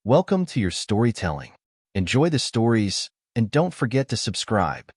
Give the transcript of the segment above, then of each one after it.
Welcome to your storytelling. Enjoy the stories, and don't forget to subscribe.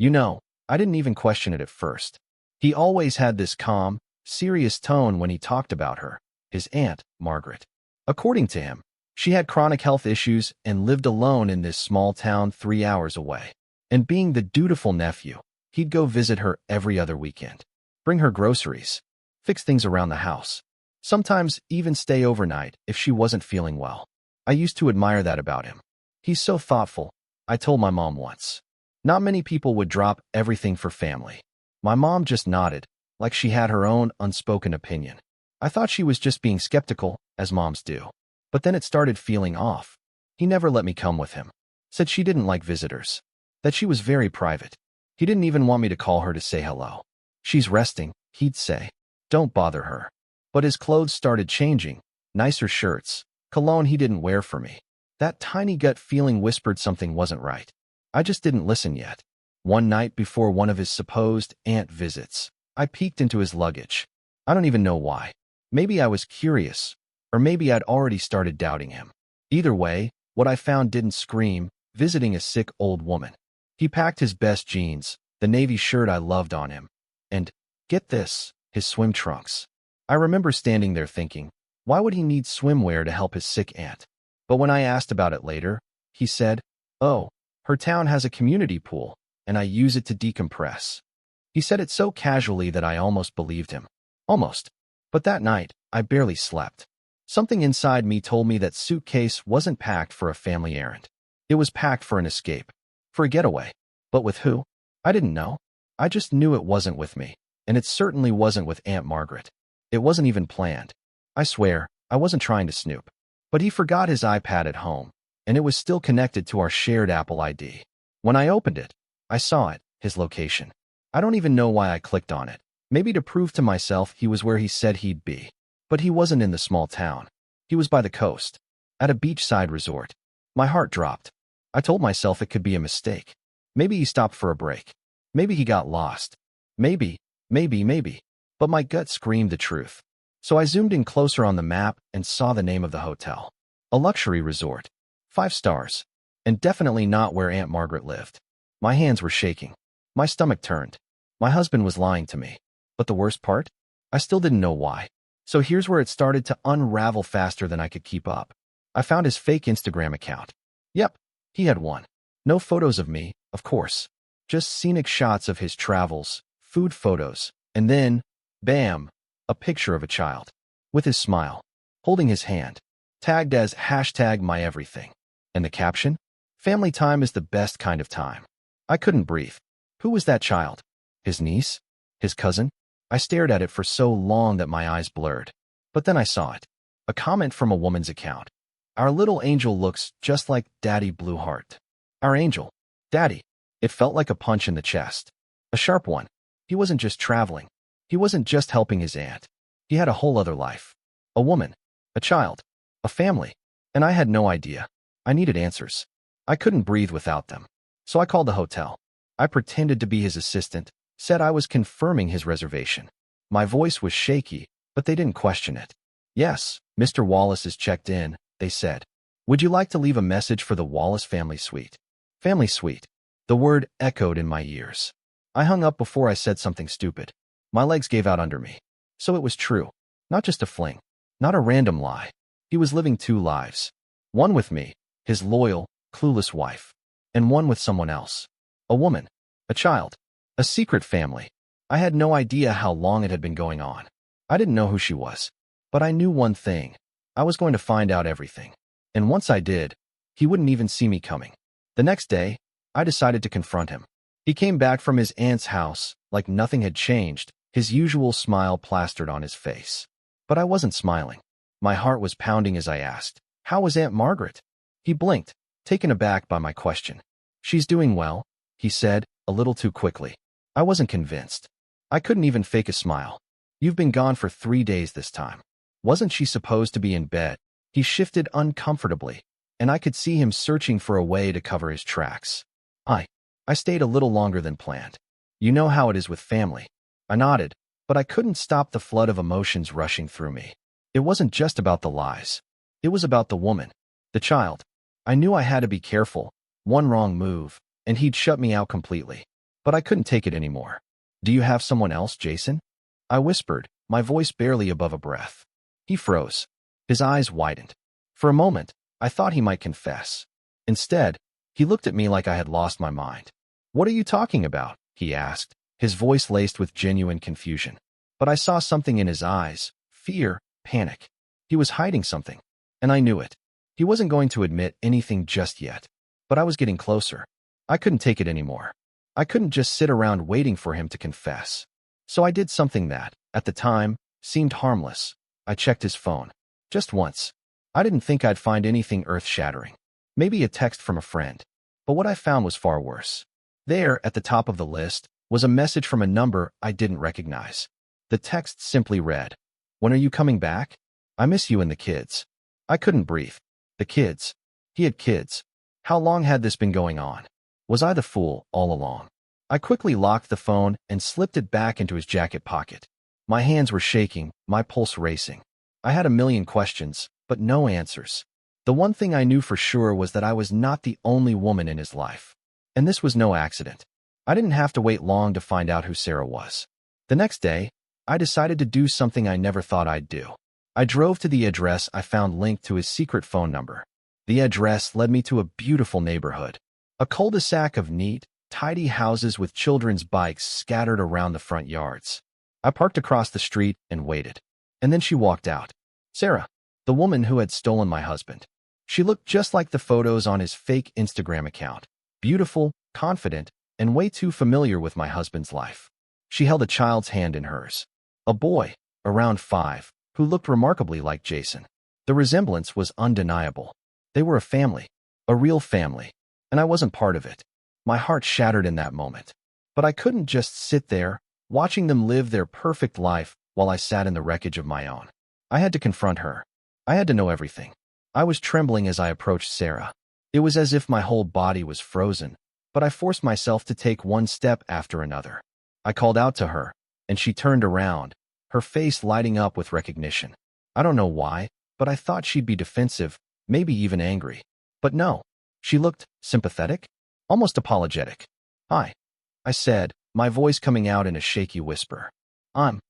I didn't even question it at first. He always had this calm, serious tone when he talked about her, his aunt, Margaret. According to him, she had chronic health issues and lived alone in this small town 3 hours away. And being the dutiful nephew, he'd go visit her every other weekend, bring her groceries, fix things around the house, sometimes even stay overnight if she wasn't feeling well. I used to admire that about him. He's so thoughtful, I told my mom once. Not many people would drop everything for family. My mom just nodded, like she had her own unspoken opinion. I thought she was just being skeptical, as moms do. But then it started feeling off. He never let me come with him. Said she didn't like visitors. That she was very private. He didn't even want me to call her to say hello. She's resting, he'd say. Don't bother her. But his clothes started changing. Nicer shirts. Cologne he didn't wear for me. That tiny gut feeling whispered something wasn't right. I just didn't listen yet. One night before one of his supposed aunt visits, I peeked into his luggage. I don't even know why. Maybe I was curious, or maybe I'd already started doubting him. Either way, what I found didn't scream, visiting a sick old woman. He packed his best jeans, the navy shirt I loved on him, and, get this, his swim trunks. I remember standing there thinking, why would he need swimwear to help his sick aunt? But when I asked about it later, he said, oh, her town has a community pool, and I use it to decompress. He said it so casually that I almost believed him. Almost. But that night, I barely slept. Something inside me told me that suitcase wasn't packed for a family errand. It was packed for an escape. For a getaway. But with who? I didn't know. I just knew it wasn't with me. And it certainly wasn't with Aunt Margaret. It wasn't even planned. I swear, I wasn't trying to snoop. But he forgot his iPad at home, and it was still connected to our shared Apple ID. When I opened it, I saw it, his location. I don't even know why I clicked on it. Maybe to prove to myself he was where he said he'd be. But he wasn't in the small town. He was by the coast, at a beachside resort. My heart dropped. I told myself it could be a mistake. Maybe he stopped for a break. Maybe he got lost. Maybe. But my gut screamed the truth. So I zoomed in closer on the map and saw the name of the hotel. A luxury resort. 5 stars. And definitely not where Aunt Margaret lived. My hands were shaking. My stomach turned. My husband was lying to me. But the worst part? I still didn't know why. So here's where it started to unravel faster than I could keep up. I found his fake Instagram account. Yep, he had one. No photos of me, of course. Just scenic shots of his travels, food photos, and then, bam, a picture of a child. With his smile. Holding his hand. Tagged as #myeverything. And the caption? Family time is the best kind of time. I couldn't breathe. Who was that child? His niece? His cousin? I stared at it for so long that my eyes blurred. But then I saw it. A comment from a woman's account. Our little angel looks just like Daddy Blueheart. Our angel. Daddy. It felt like a punch in the chest. A sharp one. He wasn't just traveling. He wasn't just helping his aunt. He had a whole other life. A woman. A child. A family. And I had no idea. I needed answers. I couldn't breathe without them. So I called the hotel. I pretended to be his assistant, said I was confirming his reservation. My voice was shaky, but they didn't question it. Yes, Mr. Wallace is checked in, they said. Would you like to leave a message for the Wallace family suite? Family suite. The word echoed in my ears. I hung up before I said something stupid. My legs gave out under me. So it was true. Not just a fling. Not a random lie. He was living 2 lives. One with me, his loyal, clueless wife. And one with someone else. A woman. A child. A secret family. I had no idea how long it had been going on. I didn't know who she was. But I knew one thing. I was going to find out everything. And once I did, he wouldn't even see me coming. The next day, I decided to confront him. He came back from his aunt's house like nothing had changed, his usual smile plastered on his face. But I wasn't smiling. My heart was pounding as I asked, how was Aunt Margaret? He blinked, taken aback by my question. She's doing well, he said, a little too quickly. I wasn't convinced. I couldn't even fake a smile. You've been gone for 3 days this time. Wasn't she supposed to be in bed? He shifted uncomfortably, and I could see him searching for a way to cover his tracks. I stayed a little longer than planned. You know how it is with family. I nodded, but I couldn't stop the flood of emotions rushing through me. It wasn't just about the lies. It was about the woman. The child. I knew I had to be careful. One wrong move, and he'd shut me out completely. But I couldn't take it anymore. Do you have someone else, Jason? I whispered, my voice barely above a breath. He froze. His eyes widened. For a moment, I thought he might confess. Instead, he looked at me like I had lost my mind. What are you talking about? He asked, his voice laced with genuine confusion. But I saw something in his eyes, fear, panic. He was hiding something, and I knew it. He wasn't going to admit anything just yet, but I was getting closer. I couldn't take it anymore. I couldn't just sit around waiting for him to confess. So I did something that, at the time, seemed harmless. I checked his phone. Just once. I didn't think I'd find anything earth-shattering. Maybe a text from a friend. But what I found was far worse. There, at the top of the list, was a message from a number I didn't recognize. The text simply read, "When are you coming back? I miss you and the kids." I couldn't breathe. The kids. He had kids. How long had this been going on? Was I the fool all along? I quickly locked the phone and slipped it back into his jacket pocket. My hands were shaking, my pulse racing. I had a million questions, but no answers. The one thing I knew for sure was that I was not the only woman in his life. And this was no accident. I didn't have to wait long to find out who Sarah was. The next day, I decided to do something I never thought I'd do. I drove to the address I found linked to his secret phone number. The address led me to a beautiful neighborhood. A cul-de-sac of neat, tidy houses with children's bikes scattered around the front yards. I parked across the street and waited. And then she walked out. Sarah, the woman who had stolen my husband. She looked just like the photos on his fake Instagram account. Beautiful, confident, and way too familiar with my husband's life. She held a child's hand in hers. A boy, around 5, who looked remarkably like Jason. The resemblance was undeniable. They were a family, a real family, and I wasn't part of it. My heart shattered in that moment. But I couldn't just sit there, watching them live their perfect life while I sat in the wreckage of my own. I had to confront her. I had to know everything. I was trembling as I approached Sarah. It was as if my whole body was frozen, but I forced myself to take one step after another. I called out to her, and she turned around, her face lighting up with recognition. I don't know why, but I thought she'd be defensive, maybe even angry. But no, she looked sympathetic, almost apologetic. Hi, I said, my voice coming out in a shaky whisper. I'm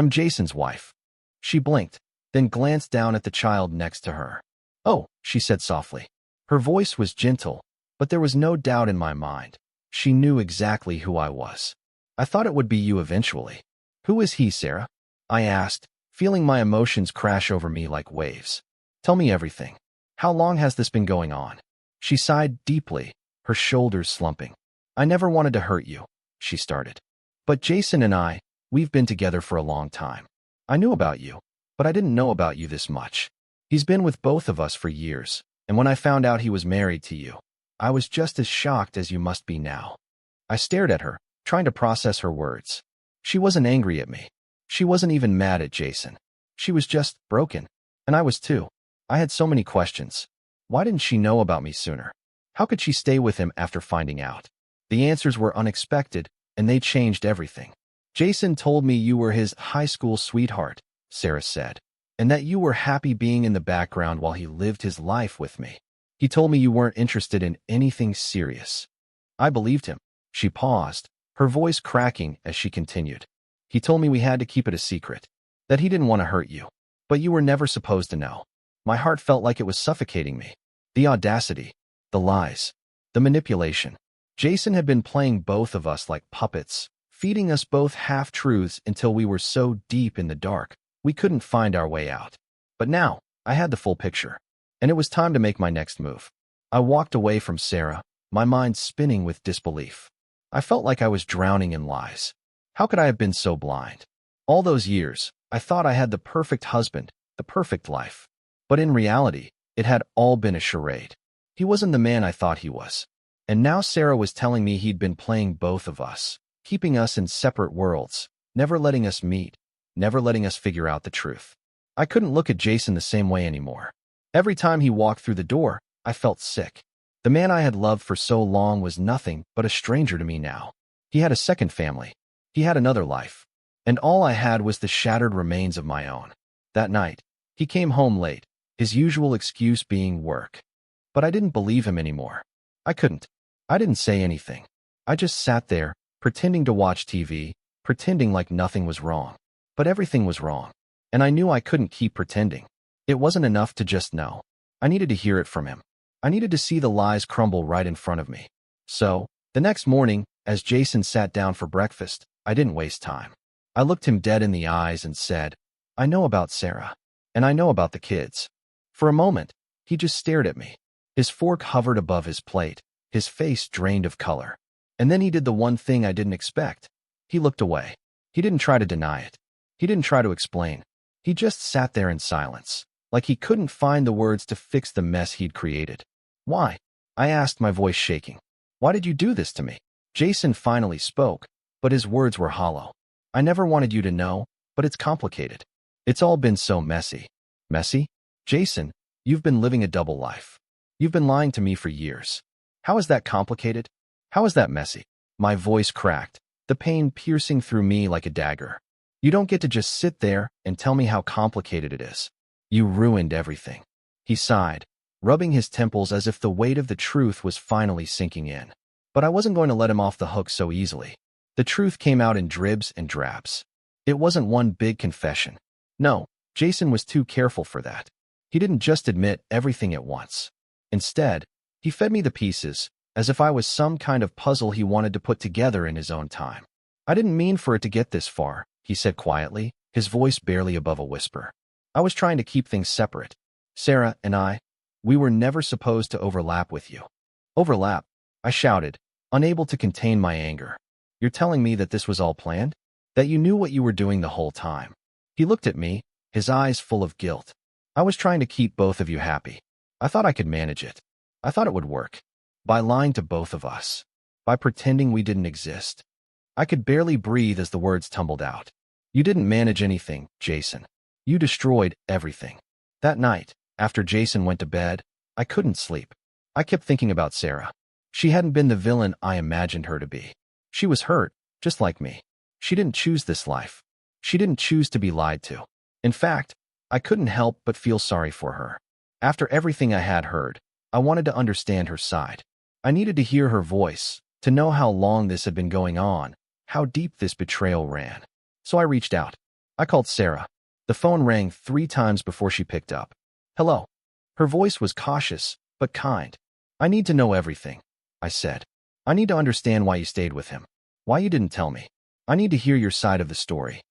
Jason's wife. She blinked, then glanced down at the child next to her. Oh, she said softly. Her voice was gentle, but there was no doubt in my mind. She knew exactly who I was. I thought it would be you eventually. Who is he, Sarah? I asked, feeling my emotions crash over me like waves. Tell me everything. How long has this been going on? She sighed deeply, her shoulders slumping. I never wanted to hurt you, she started. But Jason and we've been together for a long time. I knew about you, but I didn't know about you this much. He's been with both of us for years, and when I found out he was married to you, I was just as shocked as you must be now. I stared at her, trying to process her words. She wasn't angry at me. She wasn't even mad at Jason. She was just broken, and I was too. I had so many questions. Why didn't she know about me sooner? How could she stay with him after finding out? The answers were unexpected, and they changed everything. Jason told me you were his high school sweetheart, Sarah said, and that you were happy being in the background while he lived his life with me. He told me you weren't interested in anything serious. I believed him. She paused, her voice cracking as she continued. He told me we had to keep it a secret, that he didn't want to hurt you, but you were never supposed to know. My heart felt like it was suffocating me. The audacity, the lies, the manipulation. Jason had been playing both of us like puppets, feeding us both half-truths until we were so deep in the dark, we couldn't find our way out. But now, I had the full picture, and it was time to make my next move. I walked away from Sarah, my mind spinning with disbelief. I felt like I was drowning in lies. How could I have been so blind? All those years, I thought I had the perfect husband, the perfect life. But in reality, it had all been a charade. He wasn't the man I thought he was. And now Sarah was telling me he'd been playing both of us, keeping us in separate worlds, never letting us meet, never letting us figure out the truth. I couldn't look at Jason the same way anymore. Every time he walked through the door, I felt sick. The man I had loved for so long was nothing but a stranger to me now. He had a second family. He had another life. And all I had was the shattered remains of my own. That night, he came home late, his usual excuse being work. But I didn't believe him anymore. I couldn't. I didn't say anything. I just sat there, pretending to watch TV, pretending like nothing was wrong. But everything was wrong. And I knew I couldn't keep pretending. It wasn't enough to just know. I needed to hear it from him. I needed to see the lies crumble right in front of me. So, the next morning, as Jason sat down for breakfast, I didn't waste time. I looked him dead in the eyes and said, "I know about Sarah. And I know about the kids." For a moment, he just stared at me. His fork hovered above his plate, his face drained of color. And then he did the one thing I didn't expect. He looked away. He didn't try to deny it. He didn't try to explain. He just sat there in silence, like he couldn't find the words to fix the mess he'd created. "Why?" I asked, my voice shaking. "Why did you do this to me?" Jason finally spoke, but his words were hollow. "I never wanted you to know, but it's complicated. It's all been so messy." Messy? Jason, you've been living a double life. You've been lying to me for years. How is that complicated? How is that messy? My voice cracked, the pain piercing through me like a dagger. You don't get to just sit there and tell me how complicated it is. You ruined everything. He sighed, rubbing his temples as if the weight of the truth was finally sinking in. But I wasn't going to let him off the hook so easily. The truth came out in dribs and drabs. It wasn't one big confession. No, Jason was too careful for that. He didn't just admit everything at once. Instead, he fed me the pieces, as if I was some kind of puzzle he wanted to put together in his own time. "I didn't mean for it to get this far," he said quietly, his voice barely above a whisper. "I was trying to keep things separate. Sarah and I, we were never supposed to overlap with you." "Overlap?" I shouted, unable to contain my anger. "You're telling me that this was all planned? That you knew what you were doing the whole time?" He looked at me, his eyes full of guilt. "I was trying to keep both of you happy. I thought I could manage it. I thought it would work. By lying to both of us. By pretending we didn't exist." I could barely breathe as the words tumbled out. "You didn't manage anything, Jason. You destroyed everything." That night, after Jason went to bed, I couldn't sleep. I kept thinking about Sarah. She hadn't been the villain I imagined her to be. She was hurt, just like me. She didn't choose this life. She didn't choose to be lied to. In fact, I couldn't help but feel sorry for her. After everything I had heard, I wanted to understand her side. I needed to hear her voice, to know how long this had been going on, how deep this betrayal ran. So I reached out. I called Sarah. The phone rang 3 times before she picked up. "Hello." Her voice was cautious, but kind. "I need to know everything," I said. "I need to understand why you stayed with him. Why you didn't tell me. I need to hear your side of the story."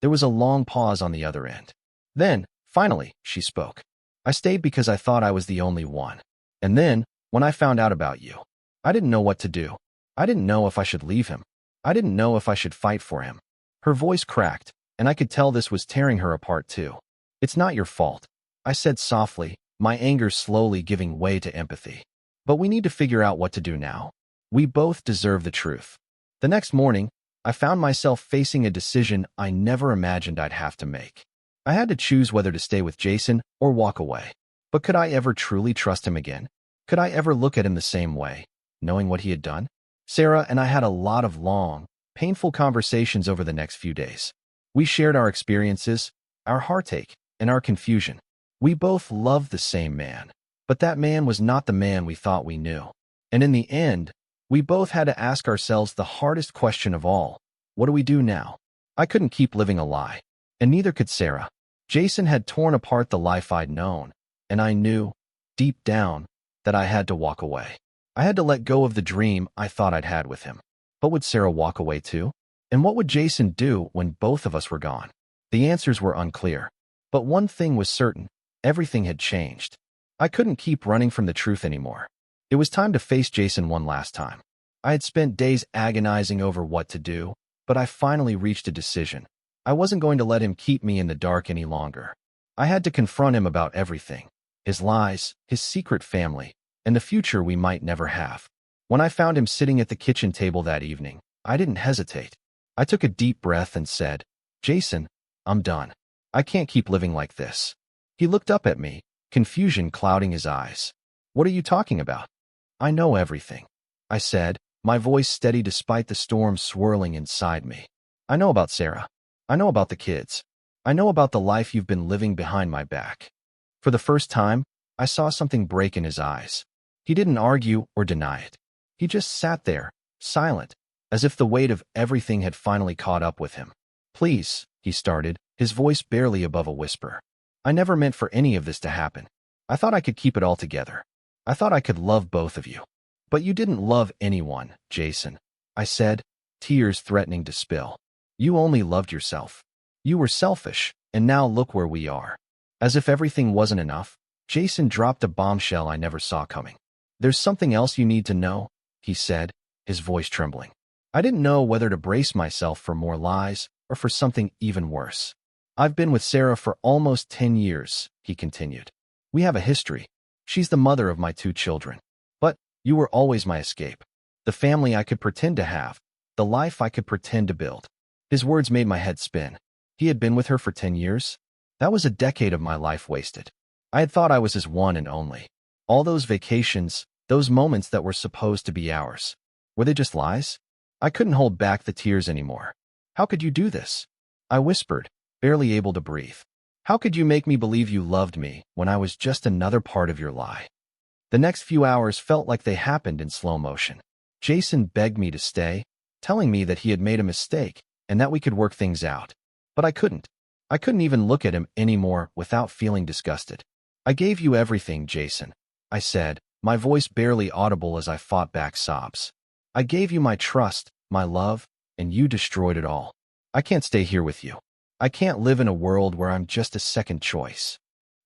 There was a long pause on the other end. Then, finally, she spoke. "I stayed because I thought I was the only one. And then, when I found out about you, I didn't know what to do. I didn't know if I should leave him. I didn't know if I should fight for him." Her voice cracked, and I could tell this was tearing her apart too. "It's not your fault," I said softly, my anger slowly giving way to empathy. "But we need to figure out what to do now. We both deserve the truth." The next morning, I found myself facing a decision I never imagined I'd have to make. I had to choose whether to stay with Jason or walk away. But could I ever truly trust him again? Could I ever look at him the same way, knowing what he had done? Sarah and I had a lot of long, painful conversations over the next few days. We shared our experiences, our heartache, and our confusion. We both loved the same man, but that man was not the man we thought we knew. And in the end, we both had to ask ourselves the hardest question of all. What do we do now? I couldn't keep living a lie, and neither could Sarah. Jason had torn apart the life I'd known, and I knew, deep down, that I had to walk away. I had to let go of the dream I thought I'd had with him. But would Sarah walk away too? And what would Jason do when both of us were gone? The answers were unclear. But one thing was certain, everything had changed. I couldn't keep running from the truth anymore. It was time to face Jason one last time. I had spent days agonizing over what to do, but I finally reached a decision. I wasn't going to let him keep me in the dark any longer. I had to confront him about everything. His lies, his secret family, and the future we might never have. When I found him sitting at the kitchen table that evening, I didn't hesitate. I took a deep breath and said, "Jason, I'm done. I can't keep living like this." He looked up at me, confusion clouding his eyes. "What are you talking about?" "I know everything," I said, my voice steady despite the storm swirling inside me. "I know about Sarah. I know about the kids. I know about the life you've been living behind my back." For the first time, I saw something break in his eyes. He didn't argue or deny it. He just sat there, silent, as if the weight of everything had finally caught up with him. "Please," he started, his voice barely above a whisper. "I never meant for any of this to happen. I thought I could keep it all together. I thought I could love both of you. But you didn't love anyone, Jason," I said, tears threatening to spill. "You only loved yourself. You were selfish, and now look where we are." As if everything wasn't enough, Jason dropped a bombshell I never saw coming. "There's something else you need to know," he said, his voice trembling. I didn't know whether to brace myself for more lies or for something even worse. "I've been with Sarah for almost 10 years, he continued. "We have a history. She's the mother of my 2 children. But you were always my escape. The family I could pretend to have. The life I could pretend to build." His words made my head spin. He had been with her for 10 years? That was a decade of my life wasted. I had thought I was his one and only. All those vacations, those moments that were supposed to be ours. Were they just lies? I couldn't hold back the tears anymore. "How could you do this?" I whispered, barely able to breathe. "How could you make me believe you loved me when I was just another part of your lie?" The next few hours felt like they happened in slow motion. Jason begged me to stay, telling me that he had made a mistake and that we could work things out. But I couldn't. I couldn't even look at him anymore without feeling disgusted. "I gave you everything, Jason," I said, my voice barely audible as I fought back sobs. "I gave you my trust, my love, and you destroyed it all. I can't stay here with you. I can't live in a world where I'm just a second choice."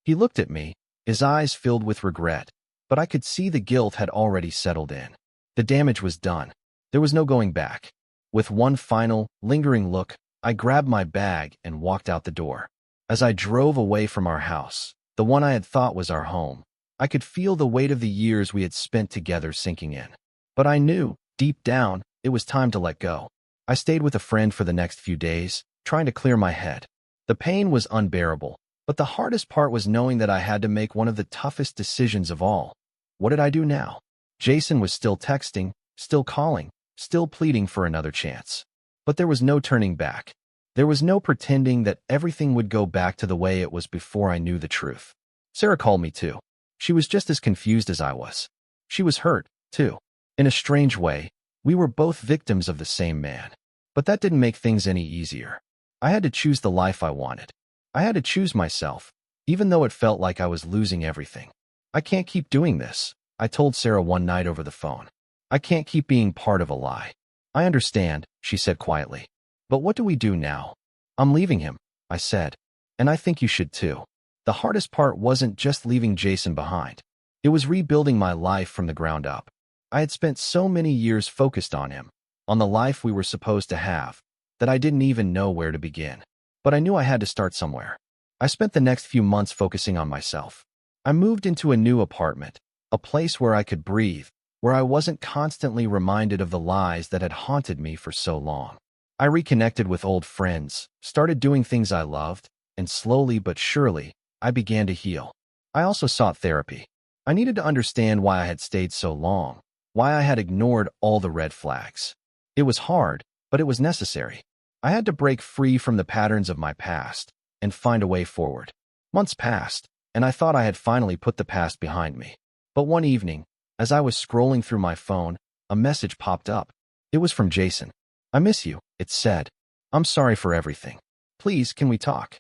He looked at me, his eyes filled with regret, but I could see the guilt had already settled in. The damage was done. There was no going back. With one final, lingering look, I grabbed my bag and walked out the door. As I drove away from our house, the one I had thought was our home, I could feel the weight of the years we had spent together sinking in. But I knew, deep down, it was time to let go. I stayed with a friend for the next few days, trying to clear my head. The pain was unbearable, but the hardest part was knowing that I had to make one of the toughest decisions of all. What did I do now? Jason was still texting, still calling, still pleading for another chance. But there was no turning back. There was no pretending that everything would go back to the way it was before I knew the truth. Sarah called me too. She was just as confused as I was. She was hurt, too. In a strange way, we were both victims of the same man. But that didn't make things any easier. I had to choose the life I wanted. I had to choose myself, even though it felt like I was losing everything. "I can't keep doing this," I told Sarah one night over the phone. "I can't keep being part of a lie." "I understand," she said quietly. "But what do we do now?" "I'm leaving him," I said. "And I think you should too." The hardest part wasn't just leaving Jason behind. It was rebuilding my life from the ground up. I had spent so many years focused on him, on the life we were supposed to have, that I didn't even know where to begin. But I knew I had to start somewhere. I spent the next few months focusing on myself. I moved into a new apartment, a place where I could breathe, where I wasn't constantly reminded of the lies that had haunted me for so long. I reconnected with old friends, started doing things I loved, and slowly but surely, I began to heal. I also sought therapy. I needed to understand why I had stayed so long, why I had ignored all the red flags. It was hard, but it was necessary. I had to break free from the patterns of my past and find a way forward. Months passed, and I thought I had finally put the past behind me. But one evening, as I was scrolling through my phone, a message popped up. It was from Jason. "I miss you," it said. "I'm sorry for everything. Please, can we talk?"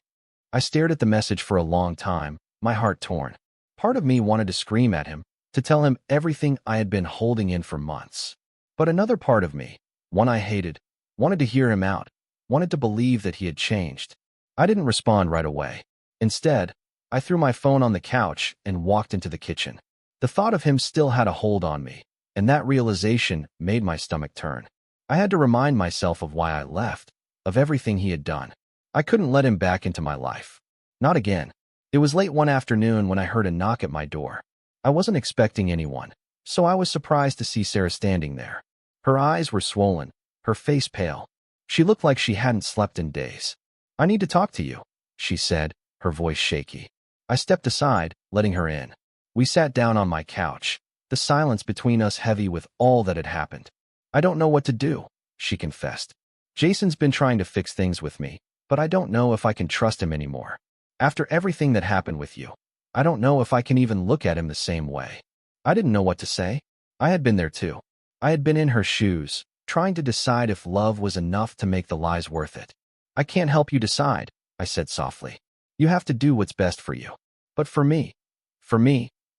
I stared at the message for a long time, my heart torn. Part of me wanted to scream at him, to tell him everything I had been holding in for months. But another part of me, one I hated, wanted to hear him out, wanted to believe that he had changed. I didn't respond right away. Instead, I threw my phone on the couch and walked into the kitchen. The thought of him still had a hold on me, and that realization made my stomach turn. I had to remind myself of why I left, of everything he had done. I couldn't let him back into my life. Not again. It was late one afternoon when I heard a knock at my door. I wasn't expecting anyone, so I was surprised to see Sarah standing there. Her eyes were swollen, her face pale. She looked like she hadn't slept in days. "I need to talk to you," she said, her voice shaky. I stepped aside, letting her in. We sat down on my couch, the silence between us heavy with all that had happened. "I don't know what to do," she confessed. "Jason's been trying to fix things with me, but I don't know if I can trust him anymore. After everything that happened with you, I don't know if I can even look at him the same way." I didn't know what to say. I had been there too. I had been in her shoes, trying to decide if love was enough to make the lies worth it. I can't help you decide, I said softly. You have to do what's best for you. But for me,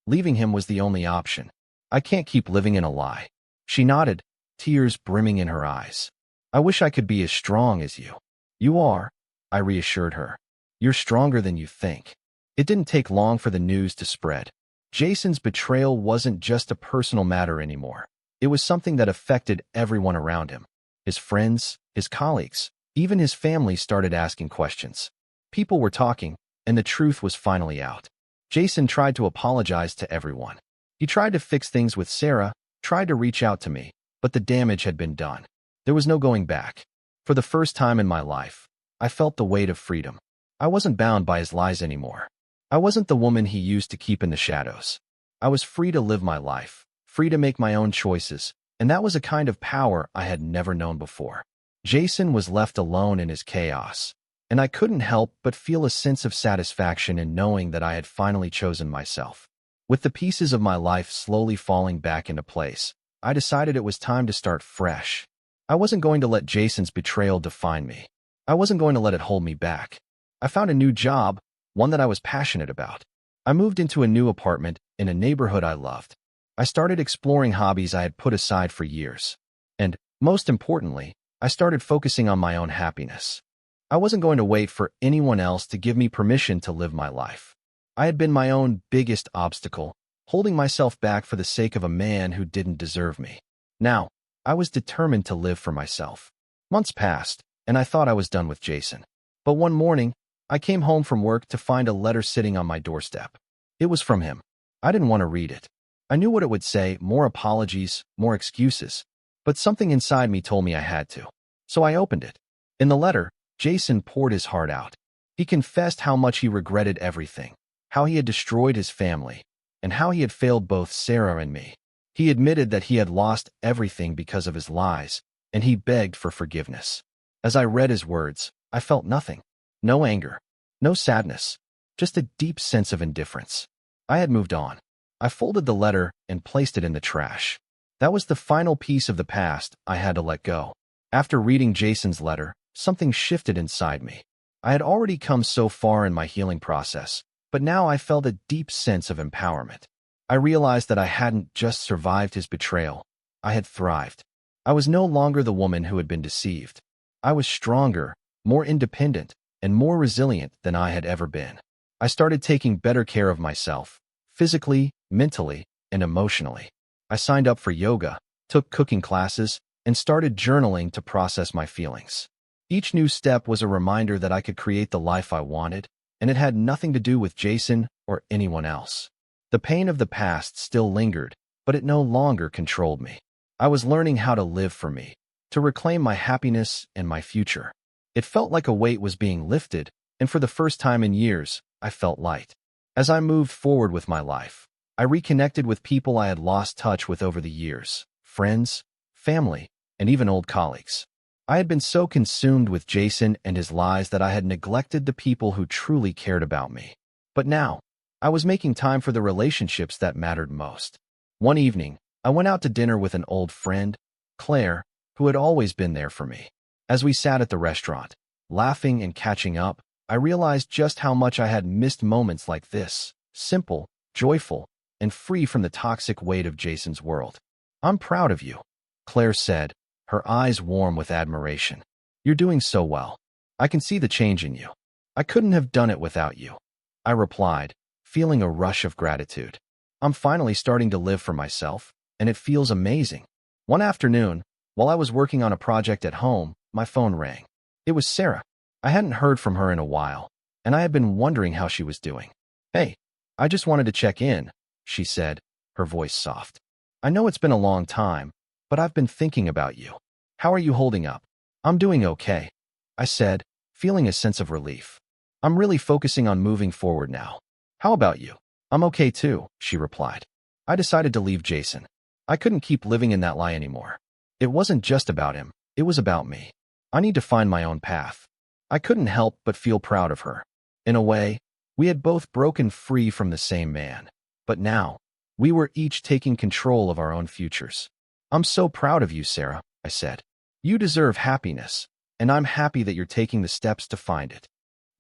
leaving him was the only option. I can't keep living in a lie. She nodded, tears brimming in her eyes. I wish I could be as strong as you. You are, I reassured her. You're stronger than you think. It didn't take long for the news to spread. Jason's betrayal wasn't just a personal matter anymore. It was something that affected everyone around him. His friends, his colleagues, even his family started asking questions. People were talking, and the truth was finally out. Jason tried to apologize to everyone. He tried to fix things with Sarah, tried to reach out to me, but the damage had been done. There was no going back. For the first time in my life, I felt the weight of freedom. I wasn't bound by his lies anymore. I wasn't the woman he used to keep in the shadows. I was free to live my life, free to make my own choices, and that was a kind of power I had never known before. Jason was left alone in his chaos, and I couldn't help but feel a sense of satisfaction in knowing that I had finally chosen myself. With the pieces of my life slowly falling back into place, I decided it was time to start fresh. I wasn't going to let Jason's betrayal define me. I wasn't going to let it hold me back. I found a new job, one that I was passionate about. I moved into a new apartment in a neighborhood I loved. I started exploring hobbies I had put aside for years. And, most importantly, I started focusing on my own happiness. I wasn't going to wait for anyone else to give me permission to live my life. I had been my own biggest obstacle, holding myself back for the sake of a man who didn't deserve me. Now, I was determined to live for myself. Months passed, and I thought I was done with Jason. But one morning, I came home from work to find a letter sitting on my doorstep. It was from him. I didn't want to read it. I knew what it would say, more apologies, more excuses. But something inside me told me I had to. So I opened it. In the letter, Jason poured his heart out. He confessed how much he regretted everything, how he had destroyed his family, and how he had failed both Sarah and me. He admitted that he had lost everything because of his lies, and he begged for forgiveness. As I read his words, I felt nothing. No anger, no sadness, just a deep sense of indifference. I had moved on. I folded the letter and placed it in the trash. That was the final piece of the past I had to let go. After reading Jason's letter, something shifted inside me. I had already come so far in my healing process, but now I felt a deep sense of empowerment. I realized that I hadn't just survived his betrayal. I had thrived. I was no longer the woman who had been deceived. I was stronger, more independent, and more resilient than I had ever been. I started taking better care of myself, physically, mentally, and emotionally. I signed up for yoga, took cooking classes, and started journaling to process my feelings. Each new step was a reminder that I could create the life I wanted, and it had nothing to do with Jason or anyone else. The pain of the past still lingered, but it no longer controlled me. I was learning how to live for me, to reclaim my happiness and my future. It felt like a weight was being lifted, and for the first time in years, I felt light. As I moved forward with my life, I reconnected with people I had lost touch with over the years, friends, family, and even old colleagues. I had been so consumed with Jason and his lies that I had neglected the people who truly cared about me. But now, I was making time for the relationships that mattered most. One evening, I went out to dinner with an old friend, Claire, who had always been there for me. As we sat at the restaurant, laughing and catching up, I realized just how much I had missed moments like this, simple, joyful, and free from the toxic weight of Jason's world. "I'm proud of you," Claire said, her eyes warm with admiration. "You're doing so well. I can see the change in you. I couldn't have done it without you," I replied, feeling a rush of gratitude. I'm finally starting to live for myself, and it feels amazing. One afternoon, while I was working on a project at home, my phone rang. It was Sarah. I hadn't heard from her in a while, and I had been wondering how she was doing. "Hey, I just wanted to check in," she said, her voice soft. "I know it's been a long time, but I've been thinking about you. How are you holding up?" "I'm doing okay," I said, feeling a sense of relief. "I'm really focusing on moving forward now. How about you?" "I'm okay too," she replied. I decided to leave Jason. I couldn't keep living in that lie anymore. It wasn't just about him, it was about me. I need to find my own path. I couldn't help but feel proud of her. In a way, we had both broken free from the same man. But now, We were each taking control of our own futures. "I'm so proud of you, Sarah," I said. "You deserve happiness, and I'm happy that you're taking the steps to find it."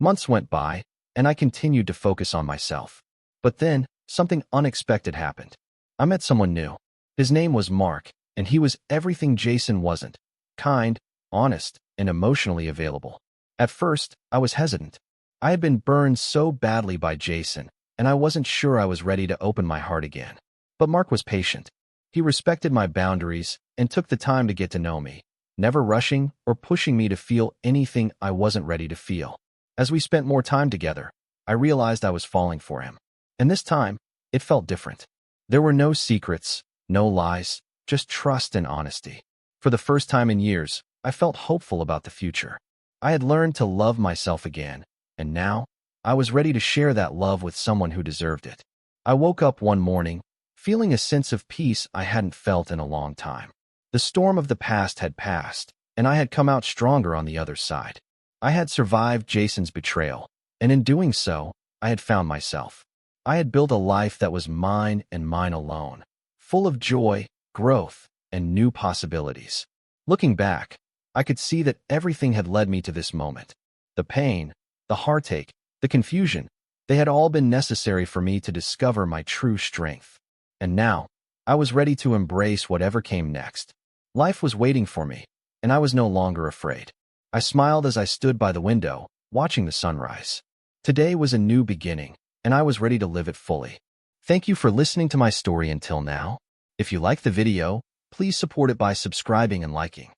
Months went by, and I continued to focus on myself. But then, something unexpected happened. I met someone new. His name was Mark, and he was everything Jason wasn't: kind, honest, and emotionally available. At first, I was hesitant. I had been burned so badly by Jason, and I wasn't sure I was ready to open my heart again. But Mark was patient. He respected my boundaries and took the time to get to know me, never rushing or pushing me to feel anything I wasn't ready to feel. As we spent more time together, I realized I was falling for him. And this time, it felt different. There were no secrets, no lies, just trust and honesty. For the first time in years, I felt hopeful about the future. I had learned to love myself again, and now, I was ready to share that love with someone who deserved it. I woke up one morning, feeling a sense of peace I hadn't felt in a long time. The storm of the past had passed, and I had come out stronger on the other side. I had survived Jason's betrayal, and in doing so, I had found myself. I had built a life that was mine and mine alone, full of joy, growth, and new possibilities. Looking back, I could see that everything had led me to this moment. The pain, the heartache, the confusion, they had all been necessary for me to discover my true strength. And now, I was ready to embrace whatever came next. Life was waiting for me, and I was no longer afraid. I smiled as I stood by the window, watching the sunrise. Today was a new beginning, and I was ready to live it fully. Thank you for listening to my story until now. If you liked the video, please support it by subscribing and liking.